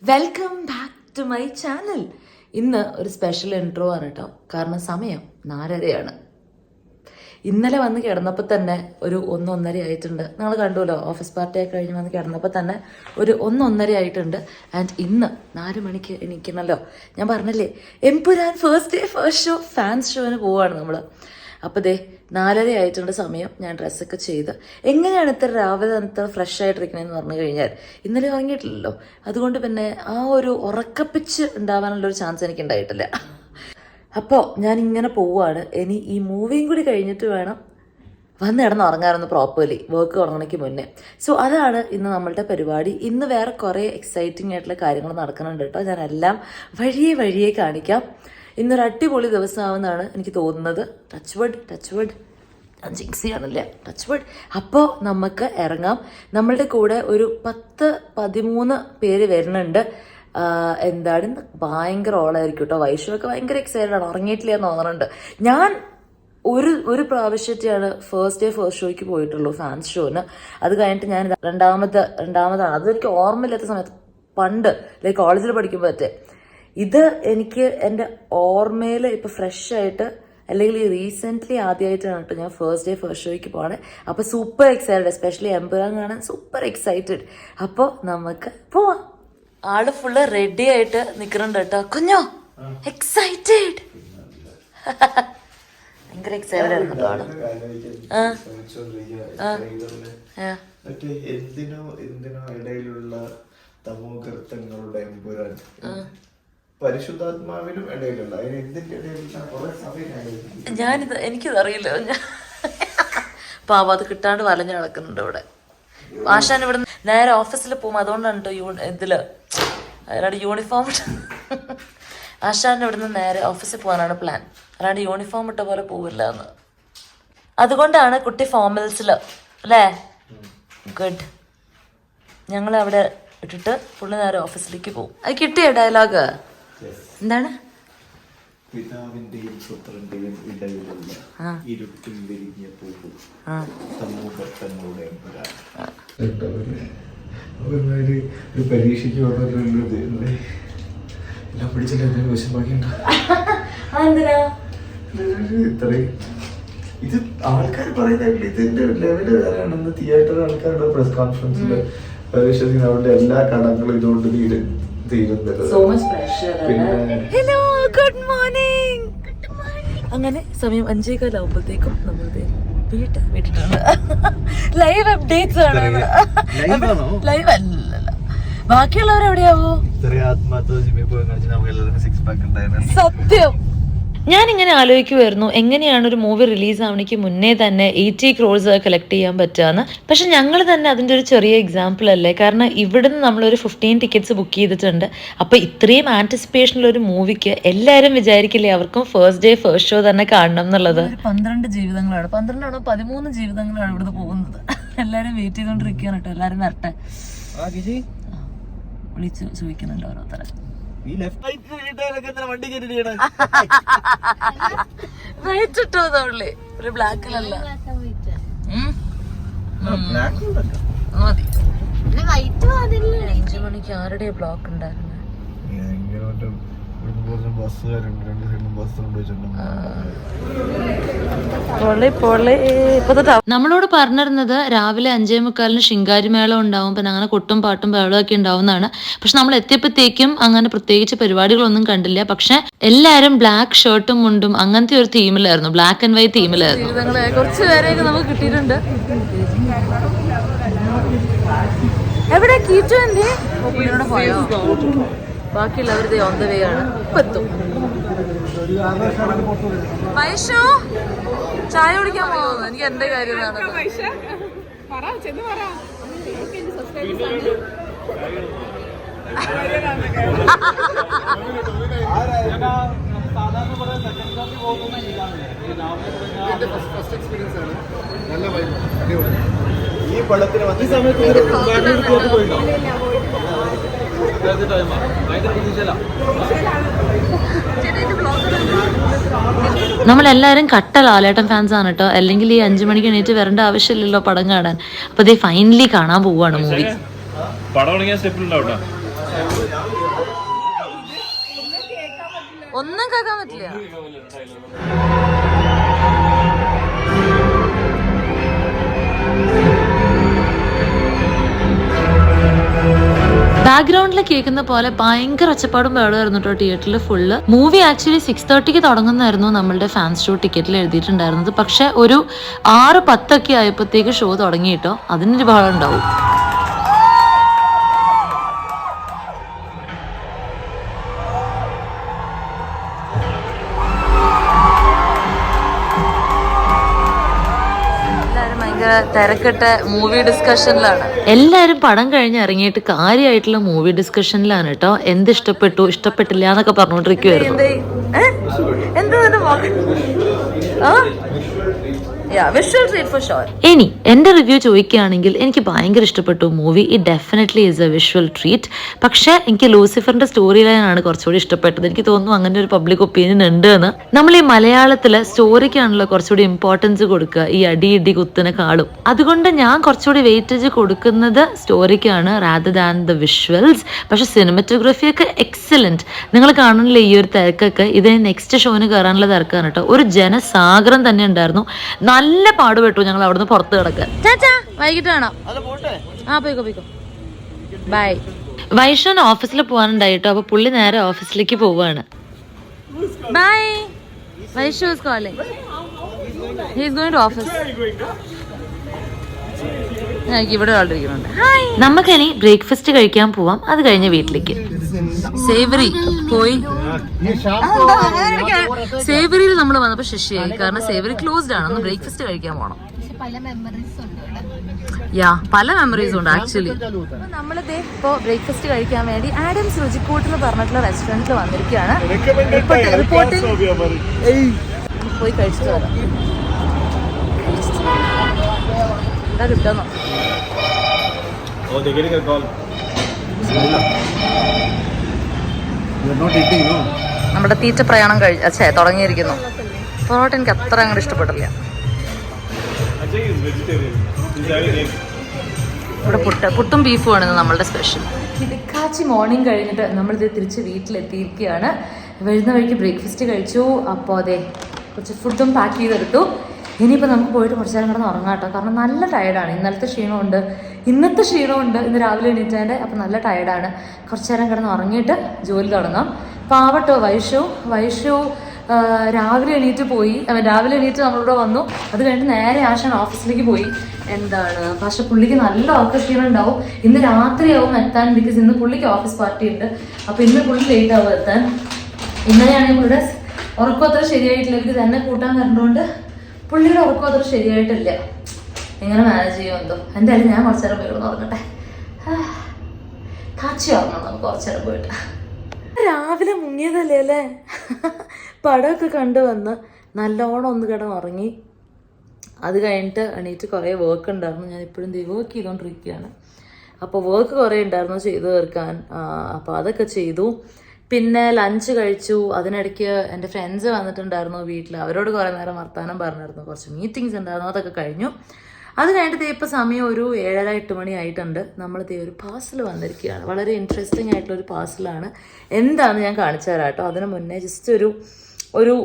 Welcome back to my channel. ഇന്ന് ഒരു special intro ആണ് കേട്ടോ. കാരണം സമയം 4:30. ഇന്നലെ വന്ന് കിടന്നപ്പോൾ തന്നെ ഒരു 1-1:30 ആയിട്ടുണ്ട്. നിങ്ങൾ കണ്ടുല്ലോ, ഓഫീസ് പാർട്ടിയൊക്കെ കഴിഞ്ഞ് വന്ന് കിടന്നപ്പോൾ തന്നെ ഒരു 1-1:30 ആയിട്ടുണ്ട്. ആൻഡ് ഇന്ന് 4 മണിക്ക് എണീക്കണമല്ലോ. ഞാൻ പറഞ്ഞില്ലേ, Empuraan first day first show fans ഷോന് പോവാണ് നമ്മൾ. അപ്പോൾ ദേ 4:30 ആയിട്ടുണ്ട് സമയം. ഞാൻ ഡ്രസ്സൊക്കെ ചെയ്ത് എങ്ങനെയാണ് ഇത്ര രാവിലെ ഇത്ര ഫ്രഷ് ആയിട്ടിരിക്കണമെന്ന് പറഞ്ഞു കഴിഞ്ഞാൽ ഇന്നലെ ഉറങ്ങിയിട്ടില്ലല്ലോ. അതുകൊണ്ട് പിന്നെ ആ ഒരു ഉറക്കപ്പിച്ച് ഉണ്ടാവാനുള്ളൊരു ചാൻസ് എനിക്ക് ഉണ്ടായിട്ടില്ല. അപ്പോൾ ഞാൻ ഇങ്ങനെ പോവുകയാണ്. ഇനി ഈ മൂവിയും കൂടി കഴിഞ്ഞിട്ട് വേണം വന്ന് കിടന്ന് ഉറങ്ങാനൊന്ന് പ്രോപ്പർലി, വർക്ക് തുടങ്ങണമെങ്കിൽ മുന്നേ. സോ അതാണ് ഇന്ന് നമ്മളുടെ പരിപാടി. ഇന്ന് വേറെ കുറേ എക്സൈറ്റിംഗ് ആയിട്ടുള്ള കാര്യങ്ങൾ നടക്കുന്നുണ്ട് കേട്ടോ. ഞാൻ എല്ലാം വഴിയെ കാണിക്കാം. ഇന്നൊരു അടിപൊളി ദിവസമാവുന്നതാണ് എനിക്ക് തോന്നുന്നത്. ടച്ച് വുഡ് ജിങ്സി ആണല്ലേ, ടച്ച് വുഡ്. അപ്പോൾ നമുക്ക് ഇറങ്ങാം. നമ്മളുടെ കൂടെ ഒരു 10-13 പേര് വരുന്നുണ്ട്. എന്താണ് ഭയങ്കര ഓളായിരിക്കും കേട്ടോ. വൈഷുവൊക്കെ ഭയങ്കര എക്സൈറ്റഡ് ആണ്. ഉറങ്ങിയിട്ടില്ല എന്ന് തോന്നുന്നുണ്ട്. ഞാൻ ഒരു പ്രാവശ്യത്തെയാണ് ഫസ്റ്റ് ഡേ ഫസ്റ്റ് ഷോയ്ക്ക് പോയിട്ടുള്ളൂ, ഫാൻസ് ഷോന്. അത് കഴിഞ്ഞിട്ട് ഞാൻ രണ്ടാമതാണ്. അതെനിക്ക് ഓർമ്മയില്ലാത്ത സമയത്ത്, പണ്ട് ലൈക്ക് കോളേജിൽ പഠിക്കുമ്പോഴത്തെ. ഇത് എനിക്ക് എൻ്റെ ഓർമ്മയിൽ ഇപ്പോൾ ഫ്രഷ് ആയിട്ട്, അല്ലെങ്കിൽ ഈ റീസെൻ്റ്ലി ആദ്യമായിട്ടാണ് കേട്ടോ ഞാൻ ഫസ്റ്റ് ഡേ ഫസ്റ്റ് ഷോയ്ക്ക് പോകണേ. അപ്പോൾ സൂപ്പർ എക്സൈറ്റഡ്, എസ്പെഷ്യലി എംപുരാൻ കാണാൻ സൂപ്പർ എക്സൈറ്റഡ്. അപ്പോൾ നമുക്ക് പോവാം. ആള് ഫുള്ള് റെഡി ആയിട്ട് നിൽക്കുന്നുണ്ട് കേട്ടോ. കുഞ്ഞോ എക്സൈറ്റഡ്, ഭയങ്കര എക്സൈറ്റഡ് ആയിരുന്നു കേട്ടോ ആള്. എന്തിനോ ഇടയിലുള്ള തമോഗർത്തങ്ങളുടെ എമ്പുരാൻ പരിശുദ്ധാത്മാവിനും ഇടയിലുള്ള എനിക്കിത് അറിയില്ല. പാവം അത് കിട്ടാണ്ട് വലഞ്ഞു നടക്കുന്നുണ്ട് ഇവിടെ. ആശാൻ ഇവിടെ നേരെ ഓഫീസിൽ പോകും. അതുകൊണ്ടാണ് കേട്ടോ ഇതില് അല്ലാണ്ട് യൂണിഫോം ആശാൻ ഇവിടുന്ന് നേരെ ഓഫീസിൽ പോകാനാണ് പ്ലാൻ. അല്ലാണ്ട് യൂണിഫോം ഇട്ട പോലെ പോവില്ല എന്ന്. അതുകൊണ്ടാണ് കുട്ടി ഫോർമൽസിൽ അല്ലേ. ഗുഡ്. ഞങ്ങൾ അവിടെ ഇട്ടിട്ട് പുള്ളി നേരെ ഓഫീസിലേക്ക് പോകും. അത് കിട്ടിയ ഡയലോഗ് എന്താണ്? പിതാവിന്റെയും പുത്രന്റെയും ഇടയിലുള്ള ഇരുട്ടിൽ വിരിഞ്ഞ പൂവ് സമൂഹങ്ങളുടെ ഒരു പരീക്ഷയ്ക്ക് എല്ലാം പിടിച്ചില്ല. വശമാക്കിണ്ട ഇത്രയും ഇത് ആൾക്കാർ പറയുന്നില്ല. ഇതിന്റെ ലെവല് വേറെയാണെന്ന് തിയേറ്റർ ആൾക്കാരുടെ പ്രസ് കോൺഫറൻസിൽ വിശ്വസിക്കുന്ന അവരുടെ എല്ലാ കടങ്ങളും ഇതുകൊണ്ട് ഹലോ, ഗുഡ് മോർണിംഗ്. അങ്ങനെ സമയം 5:15 ആവുമ്പോഴത്തേക്കും നമ്മൾ വീട്ടിട്ടുണ്ട്. ലൈവ് അപ്ഡേറ്റ്സ് ആണ്. ലൈവ് അല്ലല്ല, ബാക്കിയുള്ളവരെവിടെയാവോ? സത്യം ഞാനിങ്ങനെ ആലോചിക്കുമായിരുന്നു, എങ്ങനെയാണ് ഒരു മൂവി റിലീസ് ആവണിക്ക് മുന്നേ തന്നെ 80 crores കളക്ട് ചെയ്യാൻ പറ്റുകയെന്ന്. പക്ഷെ ഞങ്ങൾ തന്നെ അതിൻ്റെ ഒരു ചെറിയ എക്സാമ്പിൾ അല്ലേ. കാരണം ഇവിടുന്ന് നമ്മളൊരു 15 tickets ബുക്ക് ചെയ്തിട്ടുണ്ട്. അപ്പോൾ ഇത്രയും ആൻറ്റിസിപ്പേഷനുള്ള ഒരു മൂവിക്ക് എല്ലാവരും വിചാരിക്കില്ലേ അവർക്കും ഫസ്റ്റ് ഡേ ഫസ്റ്റ് ഷോ തന്നെ കാണണം എന്നുള്ളത്. 12 ജീവിതങ്ങളാണ്, 12 13 ജീവിതങ്ങളാണ് ഇവിടുന്ന് പോകുന്നത്. എല്ലാവരും വെയിറ്റ് ചെയ്തുകൊണ്ടിരിക്കുകയാണ് കേട്ടോ. എല്ലാവരും വരട്ടെ. വിളിച്ച് ചോദിക്കുന്നുണ്ട് ഓരോരുത്തരെ. ഒരു ബ്ലാക്കിലല്ല മതി. 5 മണിക്ക് ആരുടെ ബ്ലോക്ക് ഉണ്ടായിരുന്നു? നമ്മളോട് പറഞ്ഞിരുന്നത് രാവിലെ 5:45 ശിങ്കാരിമേളം ഉണ്ടാവും, പിന്നെ അങ്ങനെ കൊട്ടും പാട്ടും ബഹളവും ഒക്കെ ഉണ്ടാവുന്നതാണ്. പക്ഷെ നമ്മൾ എത്തിയപ്പോഴത്തേക്കും അങ്ങനെ പ്രത്യേകിച്ച് പരിപാടികളൊന്നും കണ്ടില്ല. പക്ഷെ എല്ലാരും ബ്ലാക്ക് ഷർട്ടും മുണ്ടും അങ്ങനത്തെ ഒരു തീമിലായിരുന്നു, ബ്ലാക്ക് ആൻഡ് വൈറ്റ് തീമിലായിരുന്നു. കുറച്ച് പേരെയൊക്കെ നമുക്ക് കിട്ടിയിട്ടുണ്ട്. എവിടെ കീറ്റുവിന്റെ പോയോ? ബാക്കിയുള്ളവരുടെ ഓൺ ദ വേ ആണ്. ഇപ്പൊ എത്തും. വൈഷു ചായ കുടിക്കാൻ പോകുന്നു. എനിക്ക് എന്റെ കാര്യം ഈ പള്ളത്തിന് വന്ന സമയത്ത് നമ്മളെല്ലാവരും കട്ട ലാലേട്ടൻ ഫാൻസ് ആണ് കേട്ടോ. അല്ലെങ്കിൽ ഈ 5 മണിക്ക് എണീറ്റ് വരേണ്ട ആവശ്യമില്ലല്ലോ പടം കാണാൻ. അപ്പൊ ഫൈനലി കാണാൻ പോവാണ് മൂവി. പടം ഒന്നും കേൾക്കാൻ പറ്റില്ല. ബാക്ക്ഗ്രൗണ്ടിൽ കേൾക്കുന്ന പോലെ ഭയങ്കര ഒച്ചപ്പാടും ബഹളമായിരുന്നു കേട്ടോ തിയേറ്ററിൽ ഫുള്ള്. മൂവി ആക്ച്വലി 6:30 തുടങ്ങുന്നതായിരുന്നു നമ്മളുടെ ഫാൻസ് ഷോ ടിക്കറ്റിൽ എഴുതിയിട്ടുണ്ടായിരുന്നത്. പക്ഷെ ഒരു 6:10 ആയപ്പോഴത്തേക്ക് ഷോ തുടങ്ങി കേട്ടോ. അതിനൊരു ബഹളം ഉണ്ടാവും. തിരക്കിട്ട മൂവി ഡിസ്കഷനിലാണ് എല്ലാരും. പടം കഴിഞ്ഞ് ഇറങ്ങിയിട്ട് കാര്യമായിട്ടുള്ള മൂവി ഡിസ്കഷനിലാണ് കേട്ടോ. എന്ത് ഇഷ്ടപ്പെട്ടു ഇഷ്ടപ്പെട്ടില്ല എന്നൊക്കെ പറഞ്ഞോണ്ടിരിക്കുവായിരുന്നു. ഇനി എന്റെ റിവ്യൂ ചോദിക്കുകയാണെങ്കിൽ എനിക്ക് ഭയങ്കര ഇഷ്ടപ്പെട്ടു movie. It definitely is A visual treat. പക്ഷെ എനിക്ക് ലൂസിഫറിന്റെ സ്റ്റോറി ലൈനാണ് കുറച്ചുകൂടി ഇഷ്ടപ്പെട്ടത്. എനിക്ക് തോന്നുന്നു അങ്ങനെ ഒരു പബ്ലിക് ഒപ്പീനിയൻ ഉണ്ട് എന്ന്. നമ്മൾ ഈ മലയാളത്തിലെ സ്റ്റോറിക്കാണല്ലോ കുറച്ചുകൂടി ഇമ്പോർട്ടൻസ് കൊടുക്കുക ഈ അടി കുത്തിനെക്കാളും. അതുകൊണ്ട് ഞാൻ കുറച്ചുകൂടി വെയിറ്റേജ് കൊടുക്കുന്നത് സ്റ്റോറിക്കാണ് റാദർ ദാൻ ദ വിഷ്വൽസ്. പക്ഷെ സിനിമറ്റോഗ്രഫി ഒക്കെ എക്സലന്റ്. നിങ്ങൾ കാണുന്നില്ല ഈ ഒരു തിരക്കൊക്കെ. ഇതിന് നെക്സ്റ്റ് ഷോന് കയറാനുള്ള തിരക്കാണ് കേട്ടോ. ഒരു ജനസാഗരം തന്നെ ഉണ്ടായിരുന്നു. നല്ല പാടുപെട്ടു ഞങ്ങൾ അവിടുന്ന് പുറത്ത് കിടക്കാൻ. ചാച്ചാ വൈകിട്ട് കാണാം. പോയിക്കോ ബൈ. വൈഷ്ണവന് ഓഫീസിൽ പോകാനുണ്ടായിട്ടോ. അപ്പൊ പുള്ളി നേരെ ഓഫീസിലേക്ക് പോവാണ്. Bye. Vaishnav is calling. He is going to office. ഇവിടെ ആളിരിക്കുന്നുണ്ട്. നമുക്കിനി ബ്രേക്ക്ഫാസ്റ്റ് കഴിക്കാൻ പോവാം. അത് കഴിഞ്ഞ് വീട്ടിലേക്ക്. സേവറി പോയി. സേവറിയിൽ നമ്മൾ വന്നപ്പോ ശശിയായി. കാരണം സേവറി ക്ലോസ്ഡ് ആണ്. ഒന്ന് ബ്രേക്ക്ഫാസ്റ്റ് കഴിക്കാൻ പോണം. പല മെമ്മറീസ് ഉണ്ട് ആക്ച്വലി. നമ്മളിത് ഇപ്പോ ബ്രേക്ക്ഫാസ്റ്റ് കഴിക്കാൻ വേണ്ടി ആഡംസ് രുചിക്കൂട്ട് എന്ന് പറഞ്ഞിട്ടുള്ള റെസ്റ്റോറന്റിൽ വന്നിരിക്കുകയാണ്. പോയി കഴിച്ചിട്ട് വരാം. എന്താ കിട്ടുന്നോ? നമ്മുടെ തീറ്റ പ്രയാണം തുടങ്ങിയിരിക്കുന്നു. പൊറോട്ട എനിക്ക് അത്ര അങ്ങോട്ട് ഇഷ്ടപ്പെട്ടില്ല. ഇവിടെ പുട്ടും ബീഫും ആണ് നമ്മളുടെ സ്പെഷ്യൽ. കിടക്കാച്ചി മോർണിംഗ് കഴിഞ്ഞിട്ട് നമ്മളിത് തിരിച്ച് വീട്ടിലെത്തിയിരിക്കുകയാണ്. വരുന്ന വഴിക്ക് ബ്രേക്ക്ഫാസ്റ്റ് കഴിച്ചു. അപ്പോൾ അതെ കുറച്ച് ഫുഡും പാക്ക് ചെയ്തെടുത്തു. ഇനിയിപ്പോൾ നമുക്ക് പോയിട്ട് കുറച്ച് നേരം കിടന്ന് ഉറങ്ങാം കേട്ടോ. കാരണം നല്ല ടയർഡാണ്. ഇന്നത്തെ ക്ഷീണമുണ്ട്, ഇന്നത്തെ ക്ഷീണമുണ്ട്. ഇന്ന് രാവിലെ എണീറ്റതിൻ്റെ. അപ്പോൾ നല്ല ടയർഡാണ്. കുറച്ച് നേരം കിടന്ന് ഉറങ്ങിയിട്ട് ജോലി തുടങ്ങാം. പാവട്ടോ വൈഷു രാവിലെ എണീറ്റ് പോയി. രാവിലെ എണീറ്റ് നമ്മളിവിടെ വന്നു. അത് കഴിഞ്ഞിട്ട് നേരെ ആശാൻ ഓഫീസിലേക്ക് പോയി. പക്ഷെ പുള്ളിക്ക് നല്ല ഉറക്കക്ഷീണം ഉണ്ടാവും. ഇന്ന് രാത്രിയാവും എത്താൻ. ബിക്കോസ് ഇന്ന് പുള്ളിക്ക് ഓഫീസ് പാർട്ടി ഉണ്ട്. അപ്പോൾ ഇന്ന് പുള്ളി ലേറ്റ് ആവും എത്താൻ. ഇന്നലെയാണെങ്കിൽ പുള്ളിയുടെ ഉറക്കം അത്ര ശരിയായിട്ടില്ല. ഇത് തന്നെ കൂട്ടാൻ കണ്ടുകൊണ്ട് പുള്ളിയുടെ ഉറക്കം അത്ര ശരിയായിട്ടില്ല. എങ്ങനെ മാനേജ് ചെയ്യുമോ എന്തോ. എന്തായാലും ഞാൻ കുറച്ചു നേരം പോയി ഉറങ്ങട്ടെ. കാച്ചി ഉറങ്ങണം നമുക്ക് കുറച്ചു നേരം പോയിട്ട്. രാവിലെ മുങ്ങിയതല്ലേ അല്ലേ. പടമൊക്കെ കണ്ടു വന്ന് നല്ലോണം ഒന്ന് കിടന്ന് ഉറങ്ങി. അത് കഴിഞ്ഞിട്ട് എണീറ്റ് കുറേ വർക്ക് ഉണ്ടായിരുന്നു. ഞാൻ ഇപ്പോഴും വർക്ക് ചെയ്തുകൊണ്ടിരിക്കുകയാണ്. അപ്പോൾ വർക്ക് കുറേ ഉണ്ടായിരുന്നു ചെയ്തു തീർക്കാൻ. അപ്പോൾ അതൊക്കെ ചെയ്തു. പിന്നെ ലഞ്ച് കഴിച്ചു. അതിനിടയ്ക്ക് എൻ്റെ ഫ്രണ്ട്സ് വന്നിട്ടുണ്ടായിരുന്നു വീട്ടിൽ. അവരോട് കുറേ നേരം വർത്താനം പറഞ്ഞിരുന്നു. കുറച്ച് മീറ്റിങ്സ് ഉണ്ടായിരുന്നു. അതൊക്കെ കഴിഞ്ഞു. അത് കഴിഞ്ഞിട്ട് ഇപ്പോൾ സമയം ഒരു 7:30-8 മണി ആയിട്ടുണ്ട്. നമ്മളിത് ഒരു പാഴ്സൽ വന്നിരിക്കുകയാണ്. വളരെ ഇൻട്രസ്റ്റിംഗ് ആയിട്ടുള്ളൊരു പാഴ്സലാണ്. എന്താണെന്ന് ഞാൻ കാണിച്ചു തരാം കേട്ടോ. അതിന് മുന്നേ ജസ്റ്റ് ഒരു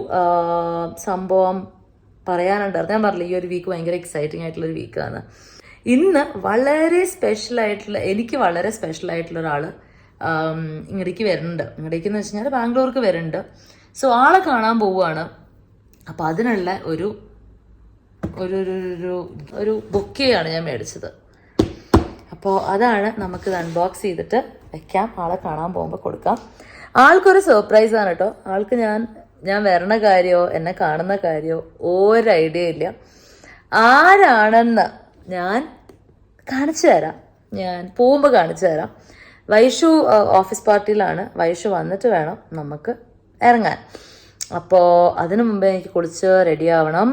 സംഭവം പറയാനുണ്ടായിരുന്നു. ഞാൻ പറഞ്ഞില്ല ഈ ഒരു വീക്ക് ഭയങ്കര എക്സൈറ്റിംഗ് ആയിട്ടുള്ളൊരു വീക്കാണ്. ഇന്ന് വളരെ സ്പെഷ്യലായിട്ടുള്ള, എനിക്ക് വളരെ സ്പെഷ്യലായിട്ടുള്ള ഒരാൾ ഇങ്ങടേക്ക് വരുന്നുണ്ട്. ഇങ്ങടേക്ക് എന്ന് വെച്ച് കഴിഞ്ഞാൽ ബാംഗ്ലൂർക്ക് വരുന്നുണ്ട്. സോ ആളെ കാണാൻ പോവുകയാണ്. അപ്പോൾ അതിനുള്ള ഒരു ബൊക്കെയാണ് ഞാൻ മേടിച്ചത്. അപ്പോൾ അതാണ് നമുക്കിത് അൺബോക്സ് ചെയ്തിട്ട് വെക്കാം. ആളെ കാണാൻ പോകുമ്പോൾ കൊടുക്കാം. ആൾക്കൊരു സർപ്രൈസാണ് കേട്ടോ. ആൾക്ക് ഞാൻ വരണ കാര്യമോ എന്നെ കാണുന്ന കാര്യമോ ഒരു ഐഡിയ ഇല്ല. ആരാണെന്ന് ഞാൻ കാണിച്ചു തരാം. ഞാൻ പോകുമ്പോൾ കാണിച്ചു തരാം. വൈഷു ഓഫീസ് പാർട്ടിയിലാണ്. വൈഷു വന്നിട്ട് വേണം നമുക്ക് ഇറങ്ങാൻ. അപ്പോൾ അതിനു മുമ്പേ എനിക്ക് കുളിച്ച് റെഡി ആവണം.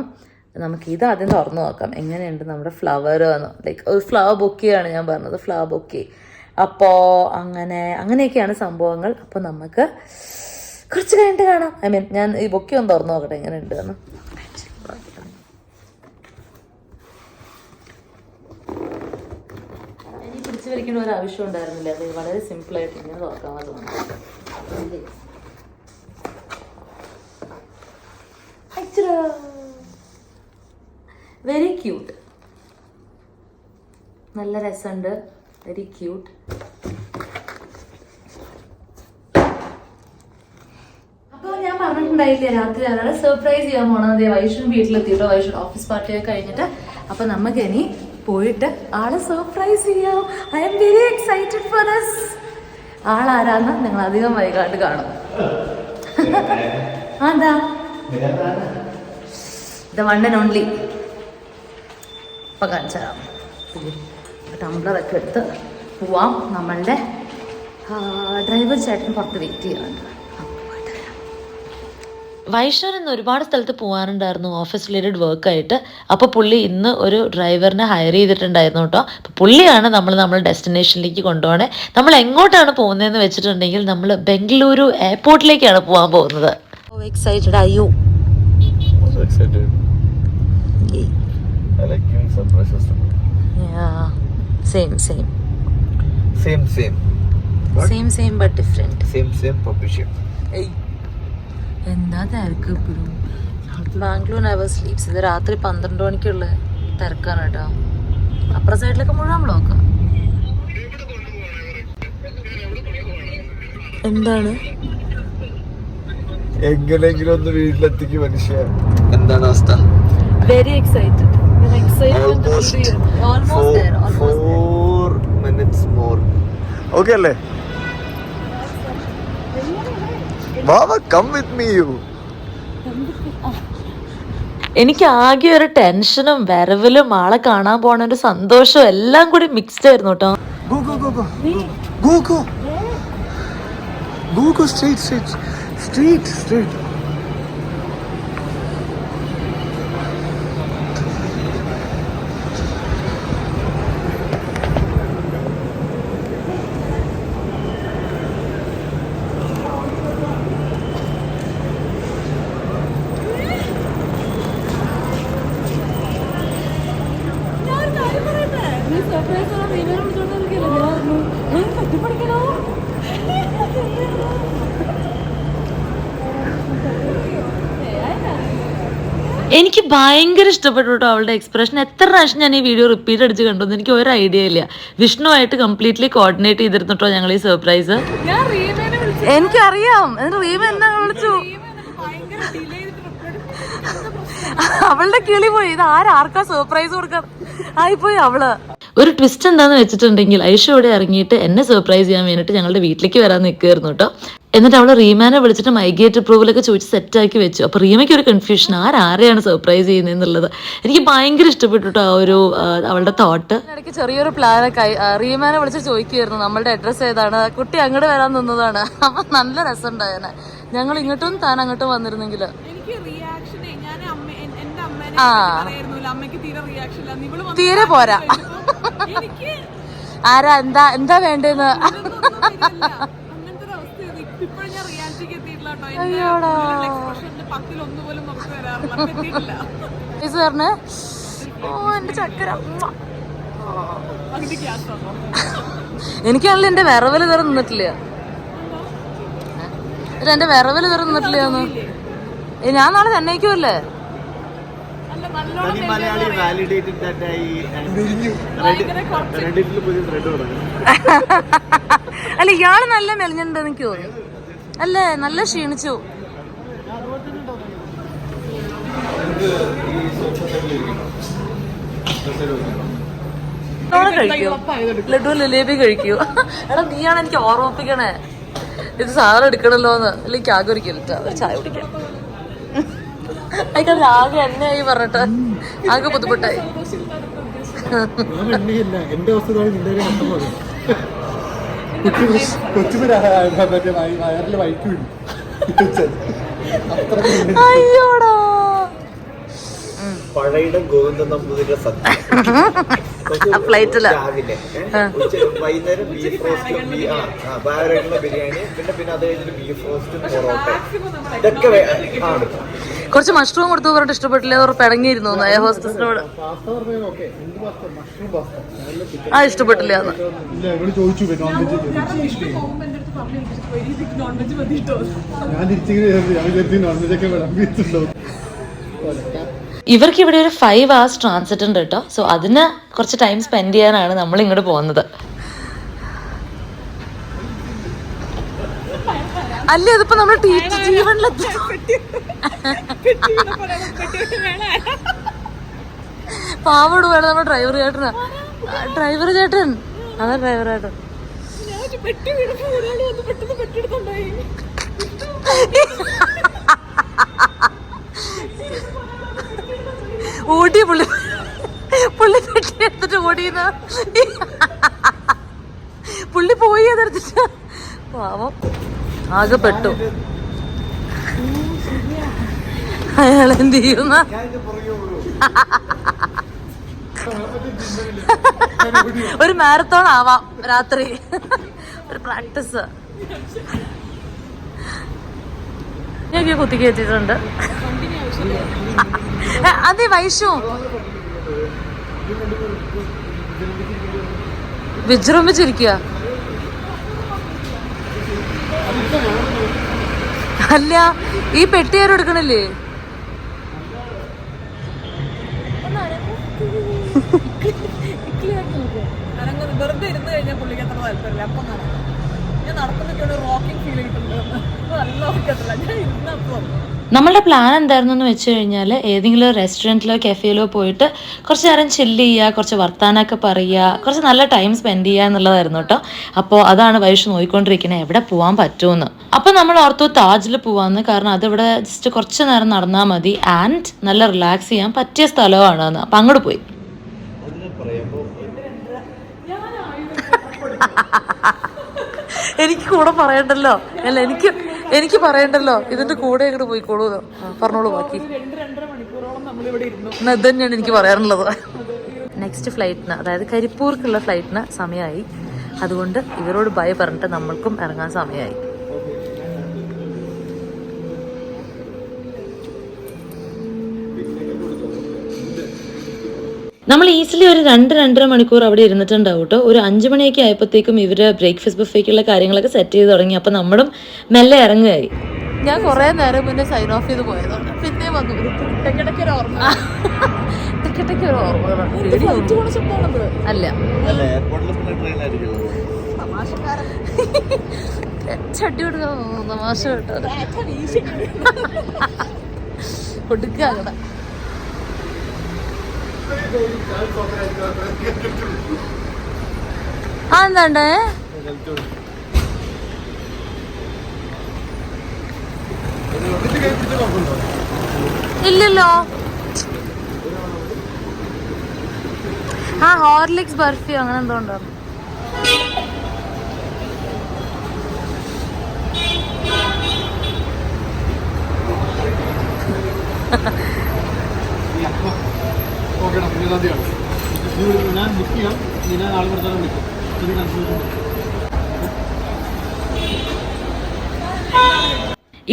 നമുക്ക് ഇത് ആദ്യം തുറന്നു നോക്കാം എങ്ങനെയുണ്ട് നമ്മുടെ ഫ്ലവർ എന്ന്. ലൈക്ക് ഒരു ഫ്ലവർ ബൊക്കെയാണ് ഞാൻ പറഞ്ഞത്, ഫ്ലവർ ബൊക്കെ. അപ്പോൾ അങ്ങനെയൊക്കെയാണ് സംഭവങ്ങൾ. അപ്പോൾ നമുക്ക് കുറച്ച് കഴിഞ്ഞിട്ട് കാണാം. ഞാൻ ഈ ബൊക്കെ ഒന്ന് തുറന്നു നോക്കട്ടെ എങ്ങനെയുണ്ട് എന്ന്. പിടിച്ച് വരയ്ക്കേണ്ട ഒരു ആവശ്യം ഉണ്ടായിരുന്നില്ല. അത് വളരെ സിമ്പിളായിട്ട് ഇങ്ങനെ തുറക്കാവുന്നതാണ്. വെരി ക്യൂട്ട്, നല്ല രസമുണ്ട്, വെരി ക്യൂട്ട്. അപ്പോൾ ഞാൻ പറഞ്ഞിട്ടുണ്ടായില്ലേ രാത്രി ആരാണ് സർപ്രൈസ് ചെയ്യാൻ പോണത്. വൈഷു വീട്ടിലെത്തിയിട്ടോ, വൈഷു ഓഫീസ് പാർട്ടിയൊക്കെ കഴിഞ്ഞിട്ട്. അപ്പൊ നമുക്ക് ഇനി പോയിട്ട് ആളെ സർപ്രൈസ് ചെയ്യാം. I am very excited for this. ആളാരാന്ന് നിങ്ങൾ അധികം വൈകാണ്ട് കാണും. എന്താ ദ വൺ ആൻഡ് ഓൺലി. ഇപ്പൊ കാണിച്ചാം. ടംബ്ലറൊക്കെ എടുത്ത് പോവാം. നമ്മളുടെ ഡ്രൈവർ ചേട്ടൻ പുറത്ത് വെയിറ്റ് ചെയ്യാറുണ്ട്. വൈഷ്ണവൻ ഇന്ന് ഒരുപാട് സ്ഥലത്ത് പോകാനുണ്ടായിരുന്നു ഓഫീസ് റിലേറ്റഡ് വർക്കായിട്ട്. അപ്പോൾ പുള്ളി ഇന്ന് ഒരു ഡ്രൈവറിനെ ഹയർ ചെയ്തിട്ടുണ്ടായിരുന്നു കേട്ടോ. അപ്പോൾ പുള്ളിയാണ് നമ്മൾ ഡെസ്റ്റിനേഷനിലേക്ക് കൊണ്ടുപോകണേ. നമ്മൾ എങ്ങോട്ടാണ് പോകുന്നതെന്ന് വെച്ചിട്ടുണ്ടെങ്കിൽ നമ്മൾ ബംഗളൂരു എയർപോർട്ടിലേക്കാണ് പോകാൻ പോകുന്നത്. Excited are you? Also excited. I like giving surprises to people. Yeah, same. Same. Same but different. Same publishing. എന്താ തിരക്ക് ഇപ്പോഴും. Bangalore never sleeps. ഇത് രാത്രി 12 മണിക്കുള്ള തിരക്കാണ് കേട്ടോ. അപ്പുറ സൈഡിലൊക്കെ മുഴുവൻ ബ്ലോക്ക്. എന്താണ് എങ്ങനെയെങ്കിലും ഒന്ന് വീട്ടിലെത്തിക്ക് മനുഷ്യ. എന്താണ് അവസ്ഥ? Very excited. Almost there. 4 minutes more. Okay അല്ലേ? Mama, come with me you. എനിക്ക് ആകെ ഒരു ടെൻഷനും വരവിലും ആളെ കാണാൻ പോണ ഒരു സന്തോഷവും എല്ലാം കൂടി മിക്സ്ഡ് ആയിരുന്നു കേട്ടോ. Go straight. എനിക്ക് ഭയങ്കര ഇഷ്ടപ്പെട്ടു കേട്ടോ അവളുടെ എക്സ്പ്രഷൻ. എത്ര പ്രാവശ്യം ഞാൻ ഈ വീഡിയോ റിപ്പീറ്റ് അടിച്ച് കണ്ടു എനിക്ക് ഒരു ഐഡിയ ഇല്ല. വിഷ്ണുവായിട്ട് കംപ്ലീറ്റ്ലി കോർഡിനേറ്റ് ചെയ്തിരുന്നു കേട്ടോ ഞങ്ങൾ ഈ സർപ്രൈസ്. എനിക്കറിയാം. റീമ എന്നാ വിളിച്ചു, അവളുടെ കിളി പോയി. ഇത് ആർക്കാ സർപ്രൈസ് കൊടുക്കാൻ ആയിപ്പോയി അവള്. ഒരു ട്വിസ്റ്റ് എന്താന്ന് വെച്ചിട്ടുണ്ടെങ്കിൽ ഐഷ ഇവിടെ ഇറങ്ങിയിട്ട് എന്നെ സർപ്രൈസ് ചെയ്യാൻ വേണ്ടിയിട്ട് ഞങ്ങളുടെ വീട്ടിലേക്ക് വരാൻ നിൽക്കുകയായിരുന്നു കേട്ടോ. എന്നിട്ട് അവള് റീമാനെ വിളിച്ചിട്ട് മൈഗ്രേറ്റ് അപ്രൂവലൊക്കെ ചോദിച്ച് സെറ്റാക്കി വെച്ചു. അപ്പോൾ റീമയ്ക്ക് ഒരു കൺഫ്യൂഷൻ, ആരെയാണ് സർപ്രൈസ് ചെയ്യുന്നതെന്നുള്ളത്. എനിക്ക് ഭയങ്കര ഇഷ്ടപ്പെട്ടു കേട്ടോ ആ ഒരു അവളുടെ തോട്ട്. ഇടയ്ക്ക് ചെറിയൊരു പ്ലാനൊക്കെ ആയി. റീമാനെ വിളിച്ച് ചോദിക്കുമായിരുന്നു നമ്മളുടെ അഡ്രസ്സ് ഏതാണ്. കുട്ടി അങ്ങോട്ട് വരാൻ നിന്നതാണ്. അപ്പം നല്ല രസമുണ്ടായേനെ. ഞങ്ങൾ ഇങ്ങോട്ടും താൻ അങ്ങോട്ടും വന്നിരുന്നെങ്കിൽ. തീരെ പോരാ. ആരാ എന്താ വേണ്ടെന്ന്. എന്റെ ചക്കര. എനിക്കാണല്ലോ എന്റെ വിറവല് ഇതുവരെ നിന്നിട്ടില്ല. എന്റെ വിറവല് ഇതുവരെ നിന്നിട്ടില്ലെന്ന്. ഞാൻ നാളെ ചെന്നൈക്കുമല്ലേ. അല്ല ഇയാള് നല്ല മെലിഞ്ഞിട്ടുണ്ടെന്ന് എനിക്ക് തോന്നി. അല്ലേ നല്ല ക്ഷീണിച്ചു. കഴിക്കൂ ലഡു ജിലേബി കഴിക്കൂ. എടാ നീയാണ് എനിക്ക് ഓർമ്മിപ്പിക്കണേ ഇത് സാറ് എടുക്കണല്ലോന്ന്. അല്ലെങ്കിൽ ആകെ ഒരിക്കലിട്ടാ ഒരു ചായ കുടിക്കാം. അതിൽ ആകെ എണ്ണയായി പറഞ്ഞിട്ട് ആകെ ബുദ്ധിമുട്ടായി. അയ്യോടാ. പഴയുടെ ഗോവിന്ദ നമ്പൂതിരിയുടെ സദ്യ ഫ്ലൈറ്റില് വൈകുന്നേരം ബീഫ് റോസ്റ്റും ബാരായിട്ടുള്ള ബിരിയാണി പിന്നെ അത് കഴിഞ്ഞിട്ട് ബീഫ് റോസ്റ്റും പൊറോട്ട ഇതൊക്കെ ആണ്. കുറച്ച് മഷ്റൂം കൊടുത്തു പറഞ്ഞിട്ട് ഇഷ്ടപ്പെട്ടില്ല, അവർ പിടങ്ങിയിരുന്നു എയർ ഹോസ്റ്റസിനോട്. ആ ഇഷ്ടപ്പെട്ടില്ല എന്ന് ഇവർക്ക് ഇവിടെ ഒരു 5 hours ട്രാൻസിറ്റ് ഉണ്ട് കേട്ടോ. സോ അതിന് കുറച്ച് ടൈം സ്പെൻഡ് ചെയ്യാനാണ് നമ്മൾ ഇങ്ങോട്ട് പോകുന്നത്. അല്ലേ അതിപ്പോ നമ്മൾ ജീവനിലെത്തി. പാവോട് വേണം നമ്മുടെ ഡ്രൈവർ ചേട്ടനാ. ഡ്രൈവർ ചേട്ടൻ അതാ ഡ്രൈവർ ചേട്ടൻ. ഓടി പുള്ളി പെട്ടി എടുത്തിട്ട് ഓടിയെന്ന പുള്ളി പോയി അതെടുത്തിട്ട്. പാവം ആകെ പെട്ടു. അയാൾ എന്ത് ചെയ്യുന്ന ഒരു മാരത്തോൺ ആവാം രാത്രി, ഒരു പ്രാക്ടീസ്. ഞാൻ കുത്തിക്ക് എത്തിയിട്ടുണ്ട്. അതെ വൈഷു വിജൃംഭിച്ചിരിക്കുക. അല്ല ഈ പെട്ടി ആരും എടുക്കണില്ലേ? വെറുതെ ഇരുന്ന് കഴിഞ്ഞാൽ പുള്ളിക്ക് അത്ര താല്പര്യമില്ല. അപ്പം ഞാൻ നടക്കുന്നൊക്കെ റോക്കിംഗ് ഫീൽ കിട്ടുന്നുണ്ട്. നല്ല ഓർക്കത്തില്ല. ഞാൻ ഇരുന്നപ്പോൾ നമ്മളുടെ പ്ലാൻ എന്തായിരുന്നു എന്ന് വെച്ച് കഴിഞ്ഞാൽ ഏതെങ്കിലും ഒരു റെസ്റ്റോറൻറ്റിലോ കഫേയിലോ പോയിട്ട് കുറച്ച് നേരം ചില്ല് ചെയ്യുക, കുറച്ച് വർത്താനമൊക്കെ പറയുക, കുറച്ച് നല്ല ടൈം സ്പെൻഡ് ചെയ്യുക എന്നുള്ളതായിരുന്നു കേട്ടോ. അപ്പോൾ അതാണ് വൈഷ് നോക്കിക്കൊണ്ടിരിക്കുന്നത് എവിടെ പോകാൻ പറ്റുമെന്ന്. അപ്പോൾ നമ്മൾ ഓർത്തു താജിൽ പോവാന്ന്. കാരണം അതിവിടെ ജസ്റ്റ് കുറച്ച് നേരം നടന്നാൽ മതി ആൻഡ് നല്ല റിലാക്സ് ചെയ്യാൻ പറ്റിയ സ്ഥലമാണ് എന്ന്. അപ്പം അങ്ങോട്ട് പോയി. എനിക്ക് കൂടെ പറയണ്ടല്ലോ. അല്ല എനിക്ക് പറയണ്ടല്ലോ, ഇതിന്റെ കൂടെ ഇങ്ങോട്ട് പോയിക്കോളൂ. പറഞ്ഞോളൂ ബാക്കി. ഇത് തന്നെയാണ് എനിക്ക് പറയാനുള്ളത്. നെക്സ്റ്റ് ഫ്ലൈറ്റിന്, അതായത് കരിപ്പൂർക്കുള്ള ഫ്ലൈറ്റിന് സമയമായി. അതുകൊണ്ട് ഇവരോട് ബൈ പറഞ്ഞിട്ട് നമ്മൾക്കും ഇറങ്ങാൻ സമയമായി. നമ്മൾ ഈസിലി ഒരു 2-2.5 മണിക്കൂർ അവിടെ ഇരുന്നിട്ടുണ്ടാവും കേട്ടോ. ഒരു 5 മണിയൊക്കെ ആയപ്പോഴത്തേക്കും ഇവർ ബ്രേക്ക്ഫാസ്റ്റ് ബുഫേക്കുള്ള കാര്യങ്ങളൊക്കെ സെറ്റ് ചെയ്ത് തുടങ്ങി. അപ്പം നമ്മളും മെല്ലെ ഇറങ്ങുകയായി. ഞാൻ കുറേ നേരം മുന്നേ സൈൻ ഓഫ് ചെയ്ത് പോയതാണ്. പിന്നെ വന്നു ടിക്കറ്റൊക്കെ ഓർമ്മ അല്ല ചട്ടി കൊടുക്കാൻ തമാശ കേട്ടോ. കൊടുക്കുക അങ്ങനെ. എന്താണ്ടേ ഇല്ലല്ലോ. ആ ഹോർലിക്സ് ബർഫി അങ്ങനെ എന്തോ ഉണ്ടാവും.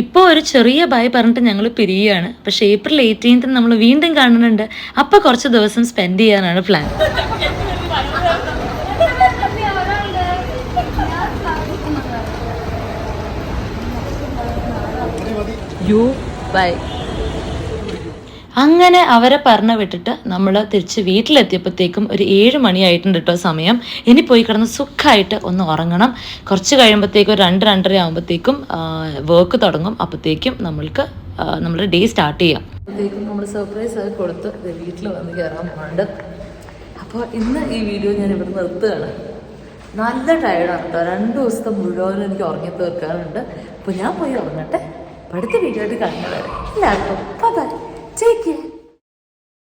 ഇപ്പോൾ ഒരു ചെറിയ ബൈ പറഞ്ഞിട്ട് ഞങ്ങൾ പിരിയുകയാണ്. പക്ഷേ April 18th നമ്മൾ വീണ്ടും കാണുന്നുണ്ട്. അപ്പോൾ കുറച്ച് ദിവസം സ്പെൻഡ് ചെയ്യാനാണ് പ്ലാൻ. ബൈ. അങ്ങനെ അവരെ പറഞ്ഞു വിട്ടിട്ട് നമ്മൾ തിരിച്ച് വീട്ടിലെത്തിയപ്പോഴത്തേക്കും ഒരു 7 മണിയായിട്ടുണ്ട് കേട്ടോ സമയം. ഇനി പോയി കിടന്ന് സുഖമായിട്ട് ഒന്ന് ഉറങ്ങണം. കുറച്ച് കഴിയുമ്പോഴത്തേക്കും ഒരു 2-2:30 ആകുമ്പോഴത്തേക്കും വർക്ക് തുടങ്ങും. അപ്പോഴത്തേക്കും നമ്മൾക്ക് നമ്മുടെ ഡേ സ്റ്റാർട്ട് ചെയ്യാം. അപ്പോഴത്തേക്കും നമ്മൾ സർപ്രൈസ് ആയി കൊടുത്ത് വീട്ടിൽ വന്ന് കയറാൻ പോകണ്ട്. അപ്പോൾ ഇന്ന് ഈ വീഡിയോ ഞാൻ ഇവിടെ നിർത്തുകയാണ്. നല്ല ടയർഡാണ് കേട്ടോ. 2 ദിവസത്തെ മുഴുവനും എനിക്ക് ഉറങ്ങി തീർക്കാനുണ്ട്. അപ്പോൾ ഞാൻ പോയി ഉറങ്ങട്ടെ. അടുത്ത വീഡിയോ ആയിട്ട് കാണുന്നത് എല്ലാവർക്കും ബൈ. Take care.